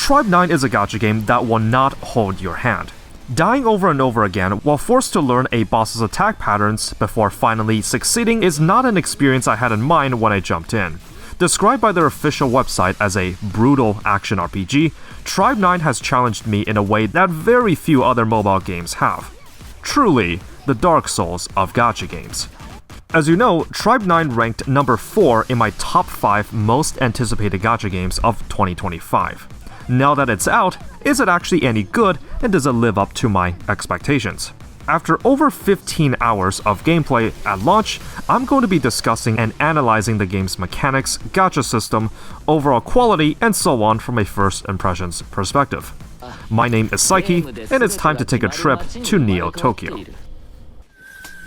Tribe 9 is a gacha game that will not hold your hand. Dying over and over again while forced to learn a boss's attack patterns before finally succeeding is not an experience I had in mind when I jumped in. Described by their official website as a brutal action RPG, Tribe 9 has challenged me in a way that very few other mobile games have. Truly, the Dark Souls of gacha games. As you know, Tribe 9 ranked number 4 in my top 5 most anticipated gacha games of 2025. Now that it's out, is it actually any good, and does it live up to my expectations? After over 15 hours of gameplay at launch, I'm going to be discussing and analyzing the game's mechanics, gacha system, overall quality, and so on from a first impressions perspective. My name is Psyche, and it's time to take a trip to Neo Tokyo.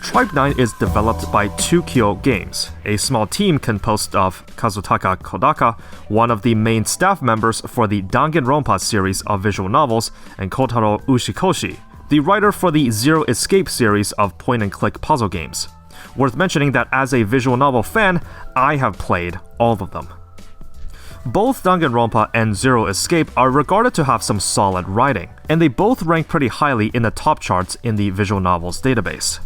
Tribe 9 is developed by 2Kyo Games, a small team composed of Kazutaka Kodaka, one of the main staff members for the Danganronpa series of visual novels, and Kotaro Ushikoshi, the writer for the Zero Escape series of point-and-click puzzle games. Worth mentioning that as a visual novel fan, I have played all of them. Both Danganronpa and Zero Escape are regarded to have some solid writing, and they both rank pretty highly in the top charts in the visual novels database.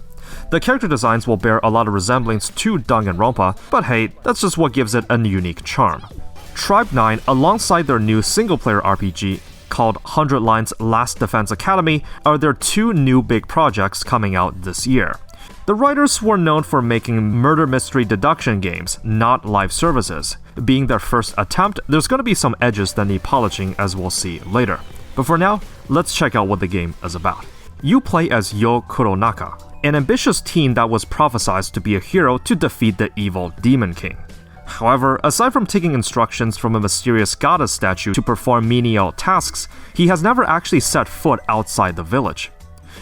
The character designs will bear a lot of resemblance to Danganronpa, but hey, that's just what gives it a unique charm. Tribe 9, alongside their new single-player RPG called 100 Lines Last Defense Academy, are their two new big projects coming out this year. The writers were known for making murder mystery deduction games, not live services. Being their first attempt, there's going to be some edges that need polishing, as we'll see later. But for now, let's check out what the game is about. You play as Yo Kuronaka, an ambitious teen that was prophesied to be a hero to defeat the evil Demon King. However, aside from taking instructions from a mysterious goddess statue to perform menial tasks, he has never actually set foot outside the village.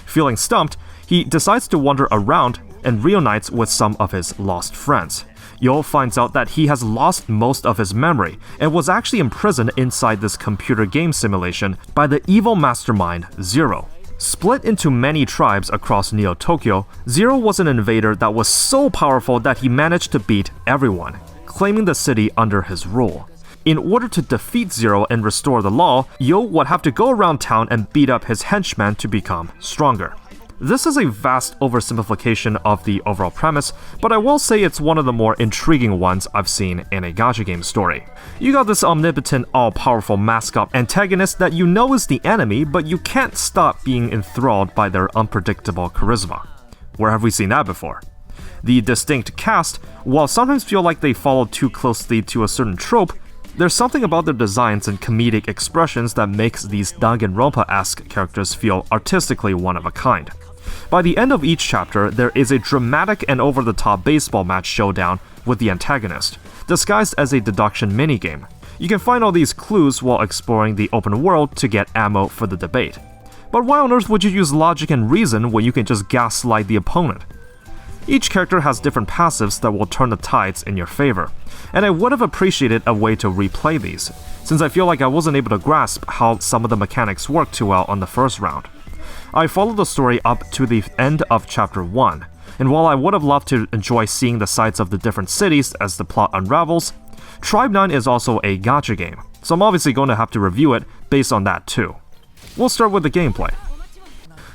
Feeling stumped, he decides to wander around and reunites with some of his lost friends. Yo finds out that he has lost most of his memory and was actually imprisoned inside this computer game simulation by the evil mastermind Zero. Split into many tribes across Neo Tokyo, Zero was an invader that was so powerful that he managed to beat everyone, claiming the city under his rule. In order to defeat Zero and restore the law, Yo would have to go around town and beat up his henchmen to become stronger. This is a vast oversimplification of the overall premise, but I will say it's one of the more intriguing ones I've seen in a gacha game story. You got this omnipotent, all-powerful mascot antagonist that you know is the enemy, but you can't stop being enthralled by their unpredictable charisma. Where have we seen that before? The distinct cast, while sometimes feel like they follow too closely to a certain trope, there's something about their designs and comedic expressions that makes these Danganronpa-esque characters feel artistically one of a kind. By the end of each chapter, there is a dramatic and over-the-top baseball match showdown with the antagonist, disguised as a deduction minigame. You can find all these clues while exploring the open world to get ammo for the debate. But why on earth would you use logic and reason when you can just gaslight the opponent? Each character has different passives that will turn the tides in your favor, and I would have appreciated a way to replay these, since I feel like I wasn't able to grasp how some of the mechanics worked too well on the first round. I followed the story up to the end of chapter 1, and while I would have loved to enjoy seeing the sights of the different cities as the plot unravels, Tribe 9 is also a gacha game, so I'm obviously going to have to review it based on that too. We'll start with the gameplay.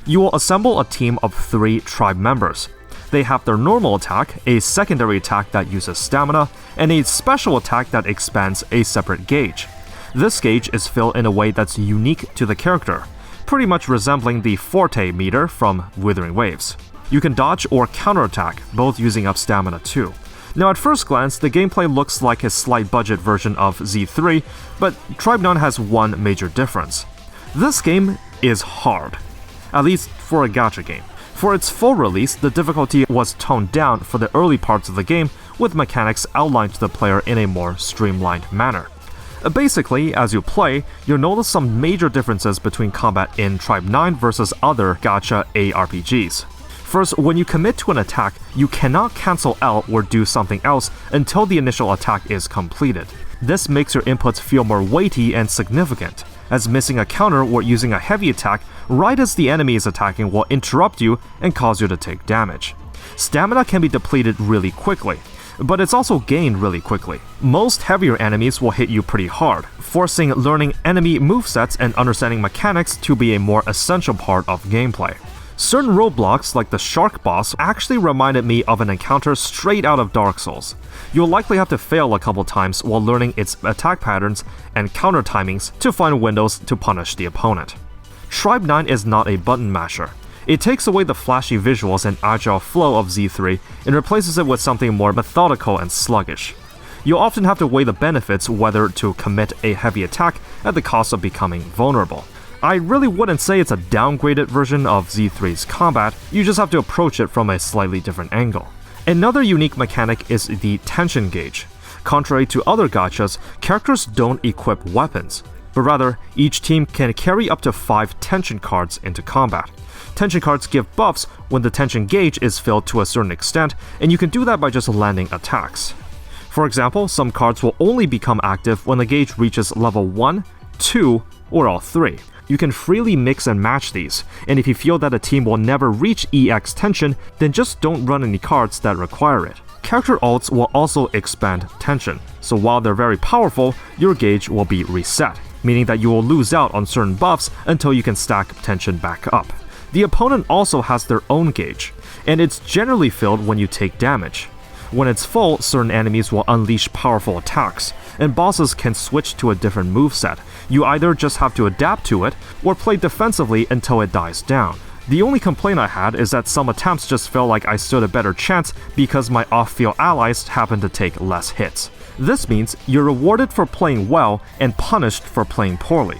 You will assemble a team of 3 tribe members. They have their normal attack, a secondary attack that uses stamina, and a special attack that expands a separate gauge. This gauge is filled in a way that's unique to the character, pretty much resembling the Forte meter from Withering Waves. You can dodge or counterattack, both using up stamina too. Now at first glance, the gameplay looks like a slight budget version of Z3, but Tribe 9 has one major difference. This game is hard, at least for a gacha game. For its full release, the difficulty was toned down for the early parts of the game, with mechanics outlined to the player in a more streamlined manner. Basically, as you play, you'll notice some major differences between combat in Tribe 9 versus other gacha ARPGs. First, when you commit to an attack, you cannot cancel out or do something else until the initial attack is completed. This makes your inputs feel more weighty and significant, as missing a counter or using a heavy attack right as the enemy is attacking will interrupt you and cause you to take damage. Stamina can be depleted really quickly. but it's also gained really quickly. Most heavier enemies will hit you pretty hard, forcing learning enemy movesets and understanding mechanics to be a more essential part of gameplay. Certain roadblocks, like the shark boss, actually reminded me of an encounter straight out of Dark Souls. You'll likely have to fail a couple times while learning its attack patterns and counter timings to find windows to punish the opponent. Tribe 9 is not a button masher. It takes away the flashy visuals and agile flow of Z3 and replaces it with something more methodical and sluggish. You'll often have to weigh the benefits whether to commit a heavy attack at the cost of becoming vulnerable. I really wouldn't say it's a downgraded version of Z3's combat, you just have to approach it from a slightly different angle. Another unique mechanic is the tension gauge. Contrary to other gachas, characters don't equip weapons, but rather, each team can carry up to 5 tension cards into combat. Tension cards give buffs when the tension gauge is filled to a certain extent, and you can do that by just landing attacks. For example, some cards will only become active when the gauge reaches level 1, 2, or all 3. You can freely mix and match these, and if you feel that a team will never reach EX tension, then just don't run any cards that require it. Character ults will also expand tension, so while they're very powerful, your gauge will be reset, meaning that you will lose out on certain buffs until you can stack tension back up. The opponent also has their own gauge, and it's generally filled when you take damage. When it's full, certain enemies will unleash powerful attacks, and bosses can switch to a different moveset. You either just have to adapt to it, or play defensively until it dies down. The only complaint I had is that some attempts just felt like I stood a better chance because my off-field allies happened to take less hits. This means you're rewarded for playing well and punished for playing poorly.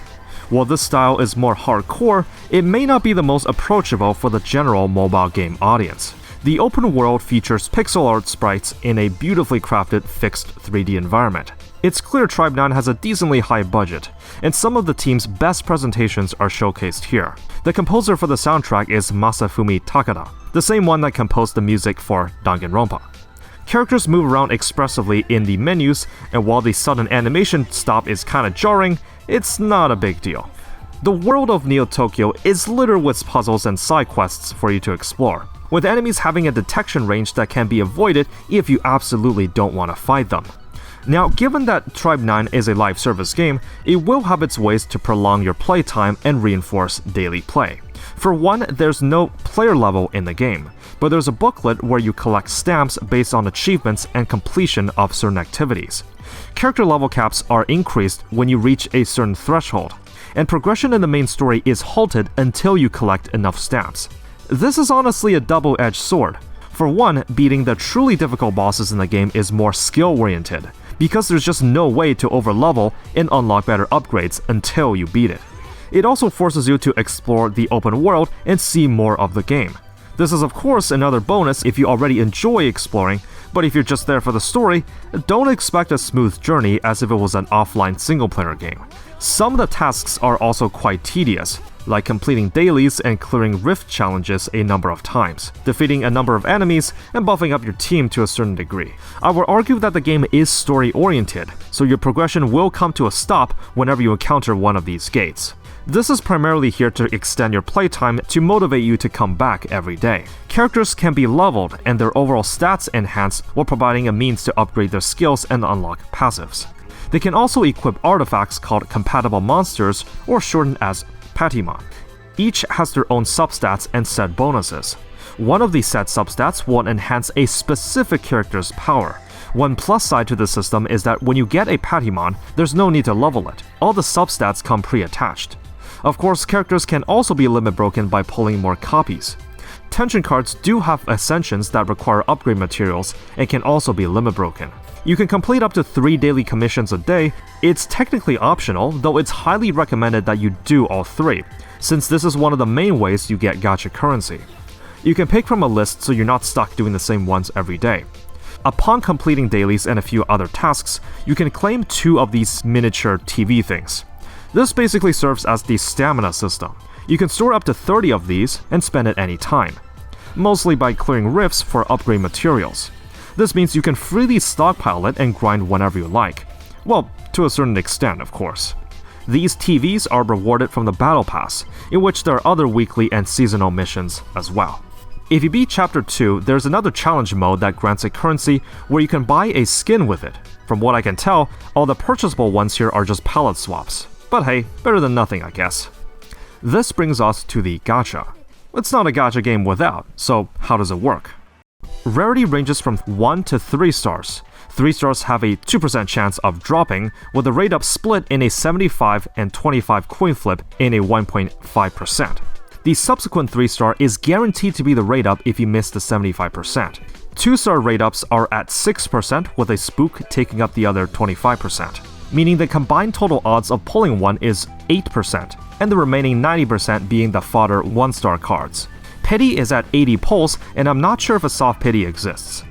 While this style is more hardcore, it may not be the most approachable for the general mobile game audience. The open world features pixel art sprites in a beautifully crafted fixed 3D environment. It's clear Tribe 9 has a decently high budget, and some of the team's best presentations are showcased here. The composer for the soundtrack is Masafumi Takada, the same one that composed the music for Danganronpa. Characters move around expressively in the menus, and while the sudden animation stop is kinda jarring, it's not a big deal. The world of Neo Tokyo is littered with puzzles and side quests for you to explore, with enemies having a detection range that can be avoided if you absolutely don't want to fight them. Now, given that Tribe 9 is a live service game, it will have its ways to prolong your playtime and reinforce daily play. For one, there's no player level in the game, but there's a booklet where you collect stamps based on achievements and completion of certain activities. Character level caps are increased when you reach a certain threshold, and progression in the main story is halted until you collect enough stamps. This is honestly a double-edged sword. For one, beating the truly difficult bosses in the game is more skill-oriented, because there's just no way to overlevel and unlock better upgrades until you beat it. It also forces you to explore the open world and see more of the game. This is of course another bonus if you already enjoy exploring, but if you're just there for the story, don't expect a smooth journey as if it was an offline single-player game. Some of the tasks are also quite tedious, like completing dailies and clearing rift challenges a number of times, defeating a number of enemies, and buffing up your team to a certain degree. I would argue that the game is story-oriented, so your progression will come to a stop whenever you encounter one of these gates. This is primarily here to extend your playtime to motivate you to come back every day. Characters can be leveled and their overall stats enhanced while providing a means to upgrade their skills and unlock passives. They can also equip artifacts called compatible monsters, or shortened as Patimon. Each has their own substats and set bonuses. One of these set substats will enhance a specific character's power. One plus side to the system is that when you get a Patimon, there's no need to level it. All the substats come pre-attached. Of course, characters can also be limit broken by pulling more copies. Tension cards do have ascensions that require upgrade materials and can also be limit broken. You can complete up to 3 daily commissions a day. It's technically optional, though it's highly recommended that you do all 3, since this is one of the main ways you get gacha currency. You can pick from a list so you're not stuck doing the same ones every day. Upon completing dailies and a few other tasks, you can claim 2 of these miniature TV things. This basically serves as the stamina system. You can store up to 30 of these and spend at any time, mostly by clearing rifts for upgrade materials. This means you can freely stockpile it and grind whenever you like. Well, to a certain extent, of course. These TVs are rewarded from the Battle Pass, in which there are other weekly and seasonal missions as well. If you beat Chapter 2, there's another challenge mode that grants a currency where you can buy a skin with it. From what I can tell, all the purchasable ones here are just palette swaps. But hey, better than nothing, I guess. This brings us to the gacha. It's not a gacha game without, so how does it work? Rarity ranges from 1 to 3 stars. 3 stars have a 2% chance of dropping, with the rate up split in a 75 and 25 coin flip in a 1.5%. The subsequent 3-star is guaranteed to be the rate up if you miss the 75%. 2-star rate ups are at 6%, with a spook taking up the other 25%, meaning the combined total odds of pulling one is 8%, and the remaining 90% being the fodder 1-star cards. Pity is at 80 pulls, and I'm not sure if a soft pity exists.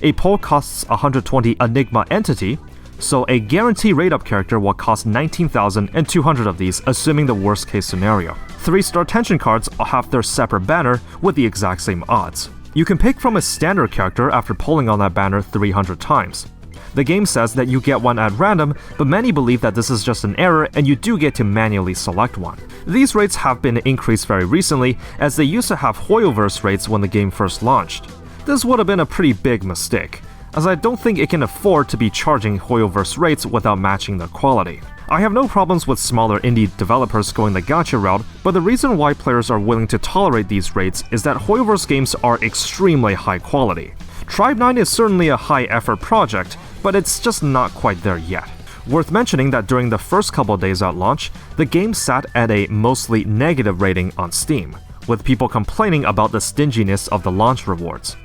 A pull costs 120 Enigma entity, so a guarantee rate-up character will cost 19,200 of these, assuming the worst-case scenario. 3-star tension cards have their separate banner with the exact same odds. You can pick from a standard character after pulling on that banner 300 times. The game says that you get one at random, but many believe that this is just an error and you do get to manually select one. These rates have been increased very recently, as they used to have Hoyoverse rates when the game first launched. This would have been a pretty big mistake, as I don't think it can afford to be charging Hoyoverse rates without matching their quality. I have no problems with smaller indie developers going the gacha route, but the reason why players are willing to tolerate these rates is that Hoyoverse games are extremely high quality. Tribe 9 is certainly a high-effort project, but it's just not quite there yet. Worth mentioning that during the first couple days at launch, the game sat at a mostly negative rating on Steam, with people complaining about the stinginess of the launch rewards.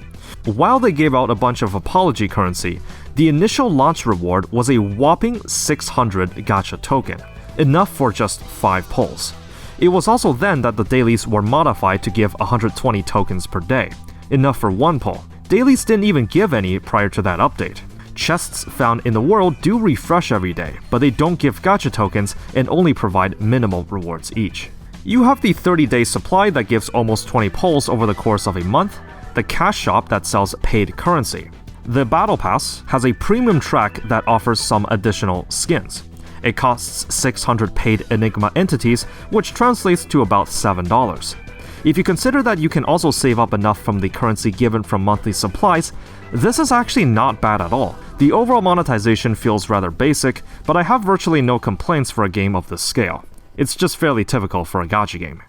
While they gave out a bunch of apology currency, the initial launch reward was a whopping 600 gacha token, enough for just 5 pulls. It was also then that the dailies were modified to give 120 tokens per day, enough for 1 pull. Dailies didn't even give any prior to that update. Chests found in the world do refresh every day, but they don't give gacha tokens and only provide minimal rewards each. You have the 30-day supply that gives almost 20 pulls over the course of a month, the cash shop that sells paid currency. The Battle Pass has a premium track that offers some additional skins. It costs 600 paid Enigma entities, which translates to about $7. If you consider that you can also save up enough from the currency given from monthly supplies, this is actually not bad at all. The overall monetization feels rather basic, but I have virtually no complaints for a game of this scale. It's just fairly typical for a gacha game.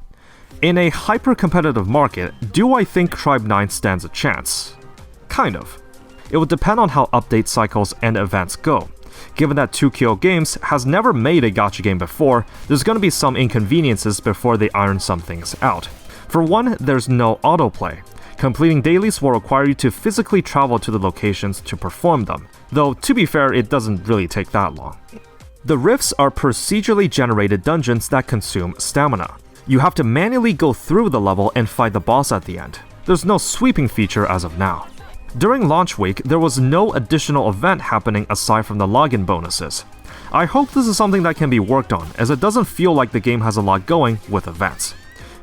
In a hyper-competitive market, do I think Tribe 9 stands a chance? Kind of. It would depend on how update cycles and events go. Given that 2Kyo Games has never made a gacha game before, there's going to be some inconveniences before they iron some things out. For one, there's no autoplay. Completing dailies will require you to physically travel to the locations to perform them, though to be fair, it doesn't really take that long. The rifts are procedurally generated dungeons that consume stamina. You have to manually go through the level and fight the boss at the end. There's no sweeping feature as of now. During launch week, there was no additional event happening aside from the login bonuses. I hope this is something that can be worked on, as it doesn't feel like the game has a lot going with events.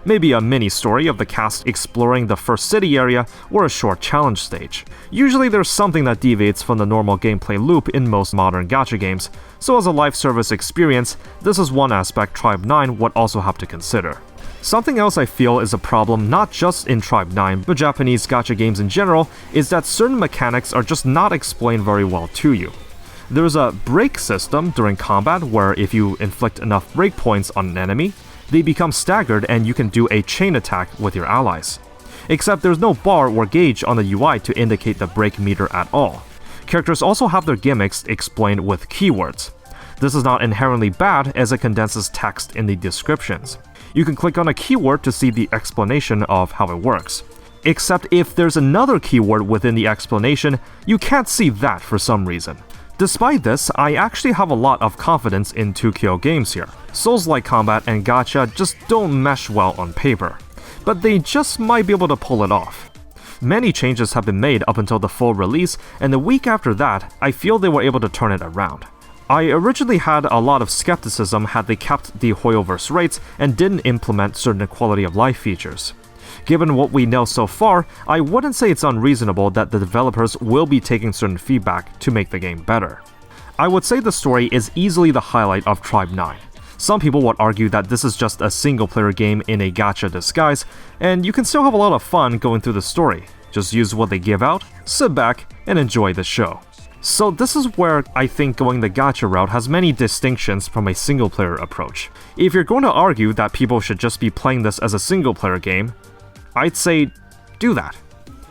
Maybe a mini-story of the cast exploring the first city area or a short challenge stage. Usually there's something that deviates from the normal gameplay loop in most modern gacha games, so as a live service experience, this is one aspect Tribe 9 would also have to consider. Something else I feel is a problem not just in Tribe 9, but Japanese gacha games in general, is that certain mechanics are just not explained very well to you. There's a break system during combat where if you inflict enough break points on an enemy, they become staggered and you can do a chain attack with your allies. Except there's no bar or gauge on the UI to indicate the break meter at all. Characters also have their gimmicks explained with keywords. This is not inherently bad as it condenses text in the descriptions. You can click on a keyword to see the explanation of how it works. Except if there's another keyword within the explanation, you can't see that for some reason. Despite this, I actually have a lot of confidence in 2Kyo Games here. Souls-like combat and gacha just don't mesh well on paper, but they just might be able to pull it off. Many changes have been made up until the full release, and the week after that, I feel they were able to turn it around. I originally had a lot of skepticism had they kept the Hoyoverse rates and didn't implement certain quality of life features. Given what we know so far, I wouldn't say it's unreasonable that the developers will be taking certain feedback to make the game better. I would say the story is easily the highlight of Tribe 9. Some people would argue that this is just a single-player game in a gacha disguise, and you can still have a lot of fun going through the story. Just use what they give out, sit back, and enjoy the show. So this is where I think going the gacha route has many distinctions from a single-player approach. If you're going to argue that people should just be playing this as a single-player game, I'd say do that.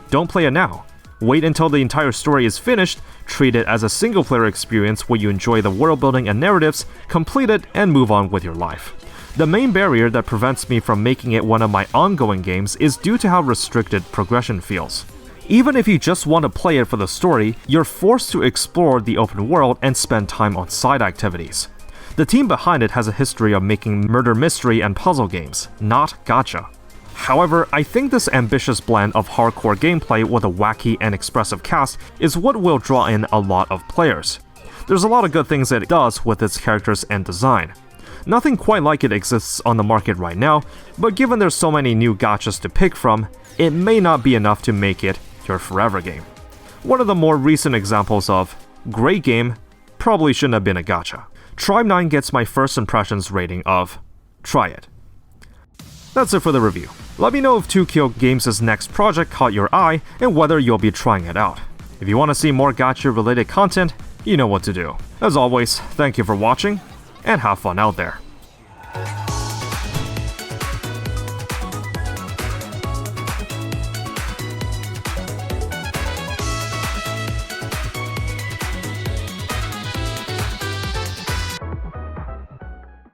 Don't play it now. Wait until the entire story is finished, treat it as a single-player experience where you enjoy the world building and narratives, complete it, and move on with your life. The main barrier that prevents me from making it one of my ongoing games is due to how restricted progression feels. Even if you just want to play it for the story, you're forced to explore the open world and spend time on side activities. The team behind it has a history of making murder mystery and puzzle games, not gacha. However, I think this ambitious blend of hardcore gameplay with a wacky and expressive cast is what will draw in a lot of players. There's a lot of good things that it does with its characters and design. Nothing quite like it exists on the market right now, but given there's so many new gachas to pick from, it may not be enough to make it your forever game. One of the more recent examples of great game probably shouldn't have been a gacha. Tribe 9 gets my first impressions rating of try it. That's it for the review. Let me know if 2Kyo Games' next project caught your eye and whether you'll be trying it out. If you want to see more gacha related content, you know what to do. As always, thank you for watching, and have fun out there.